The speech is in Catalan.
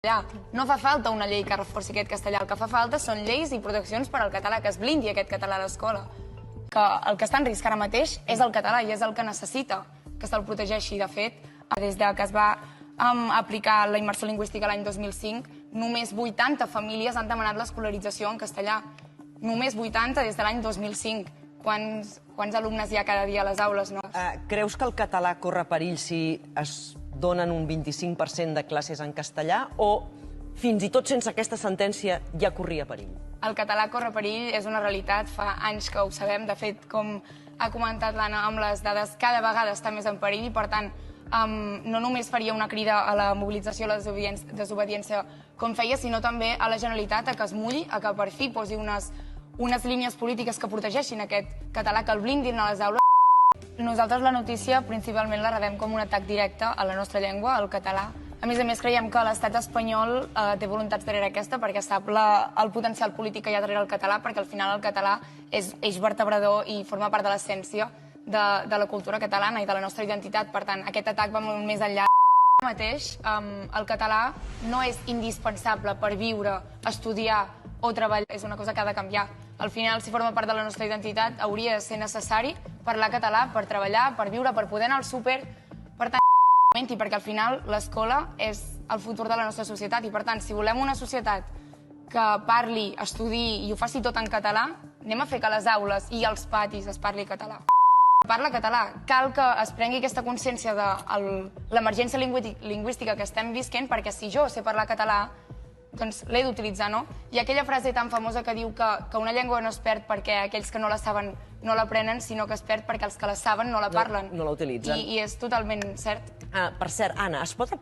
No fa falta una llei que reforci aquest castellà, el que fa falta són lleis i proteccions per al català, que es blindi aquest català a l'escola. Que el que està en risc ara mateix és el català i és el que necessita que se'l protegeixi. De fet, des que es va aplicar la immersió lingüística l'any 2005, només 80 famílies han demanat l'escolarització en castellà. Només 80 des de l'any 2005. Quants alumnes hi ha cada dia a les aules, no? Creus que el català corre perill si es donen un 25% de classes en castellà o fins i tot sense aquesta sentència ja corria perill? El català corre perill, és una realitat, fa anys que ho sabem. De fet, com ha comentat l'Anna amb les dades, cada vegada està més en perill i, per tant, no només faria una crida a la mobilització i a la desobediència com feia, sinó també a la Generalitat a que es mulli, a que per fi posi unes línies polítiques que protegeixin aquest català, que el blindin a les aules. Nosaltres la notícia principalment la rebem com un atac directe a la nostra llengua, al català. A més, creiem que l'estat espanyol té voluntats darrere aquesta perquè sap el potencial polític que hi ha darrere el català, perquè al final el català és eix vertebrador i forma part de l'essència de la cultura catalana i de la nostra identitat. Per tant, aquest atac va molt més enllà. Ara mateix, el català no és indispensable per viure, estudiar o treballar. És una cosa que ha de canviar. Al final, si forma part de la nostra identitat, hauria de ser necessari parlar català per treballar, per viure, per poder anar al súper. Per tant, perquè al final l'escola és el futur de la nostra societat i, per tant, si volem una societat que parli, estudiï i ho faci tot en català, anem a fer que a les aules i als patis es parli català. Parla català. Cal que es prengui aquesta consciència de l'emergència lingüística que estem visquent, perquè si jo sé parlar català, doncs l'he d'utilitzar, no? I aquella frase tan famosa que diu que una llengua no es perd perquè aquells que no la saben no l'aprenen, sinó que es perd perquè els que la saben no la parlen. No la utilitzen. I és totalment cert. Per cert, Anna, es pot